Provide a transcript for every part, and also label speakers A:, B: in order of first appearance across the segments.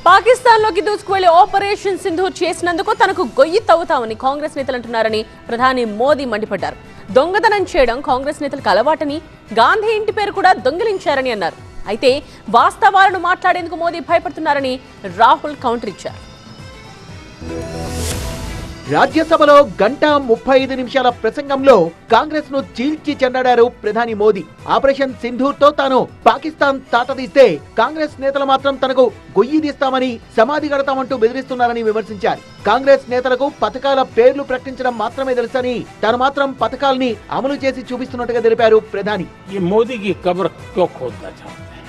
A: పాకిస్తాన్లోకి దూసుకువెళ్లి operation Sindoor చేసినందుకు తనకు గొయ్యి తవ్వుతామని కాంగ్రెస్ నేతలు అంటున్నారని ప్రధాని మోదీ మండిపడ్డారు. దొంగతనం చేయడం కాంగ్రెస్ నేతలకు అలవాటని, గాంధీ ఇంటి పేరు కూడా దొంగిలించారని అన్నారు. అయితే వాస్తవాలను మాట్లాడేందుకు మోదీ భయపడుతున్నారని రాహుల్ కౌంటర్ ఇచ్చారు.
B: రాజ్యసభలో 1:35 ప్రసంగంలో కాంగ్రెస్ ను చీల్చి చెండాడారు ప్రధాని మోదీ. ఆపరేషన్ సింధూర్ తో తాను పాకిస్తాన్ తాటదీస్తే కాంగ్రెస్ నేతలు మాత్రం తనకు గొయ్యి తీస్తామని, సమాధి కడతామంటూ బెదిరిస్తున్నారని విమర్శించారు. కాంగ్రెస్ నేతలకు పథకాల పేర్లు ప్రకటించడం మాత్రమే తెలుసని, తాను మాత్రం పథకాల్ని అమలు చేసి చూపిస్తున్నట్టుగా తెలిపారు ప్రధాని.
C: మోదీకి కబ్ర్ క్యో ఖోదనా చాహతే హై?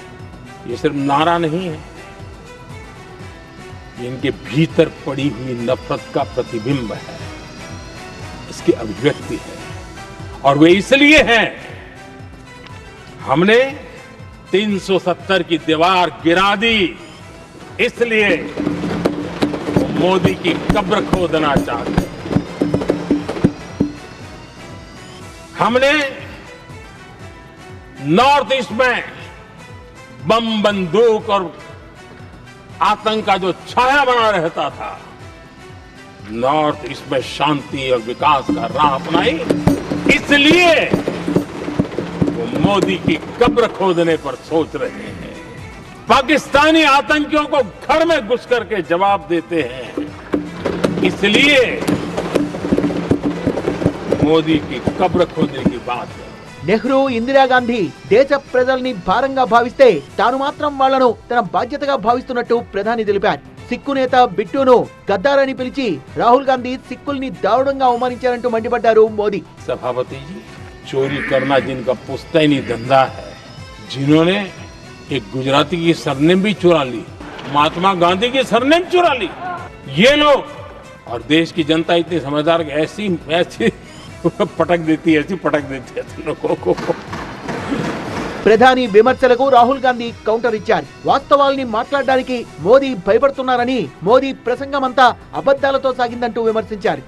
C: ये सिर्फ नारा नहीं है, इनके भीतर पड़ी हुई नफरत का प्रतिबिंब है, इसकी अभिव्यक्ति है। और वे इसलिए हैं, हमने 370 की दीवार गिरा दी, इसलिए वो मोदी की कब्र खोदना चाहते हैं। हमने नॉर्थ ईस्ट में बम, बंदूक और आतंक का जो छाया बना रहता था, नॉर्थ ईस्ट में शांति और विकास का राह अपनाई, इसलिए वो मोदी की कब्र खोदने पर सोच रहे हैं। पाकिस्तानी आतंकियों को घर में घुस करके जवाब देते हैं, इसलिए मोदी की कब्र खोदने की बात है।
B: నెహ్రూ, ఇందిరాగాంధీ దేశ ప్రజల్ని భారంగా భావిస్తే తాను మాత్రం వాళ్లను తన బాధ్యతగా భావిస్తున్నట్టు ప్రధాని తెలిపారు. సిక్కు నేత బిట్టును గద్దారని పిలిచి రాహుల్ గాంధీ సిక్కుల్ని దారుణంగా అవమానించారంటూ మండిపడ్డారు మోదీ.
C: सभापति जी, चोरी करना जिनका पुश्तैनी धंधा है, जिन्होंने एक गुजराती की सरनेम भी चुरा ली, महात्मा गांधी की सरनेम चुरा ली, ये लोग, और देश की जनता इतनी समझदार ऐसी पटक देती है लोगों को.
B: ప్రధాని విమర్శలకు రాహుల్ గాంధీ కౌంటర్ ఇచ్చారు. వాస్తవాల్ని మాట్లాడడానికి మోదీ భయపడుతున్నారని, మోదీ ప్రసంగమంతా అబద్ధాలతో సాగిందంటూ విమర్శించారు.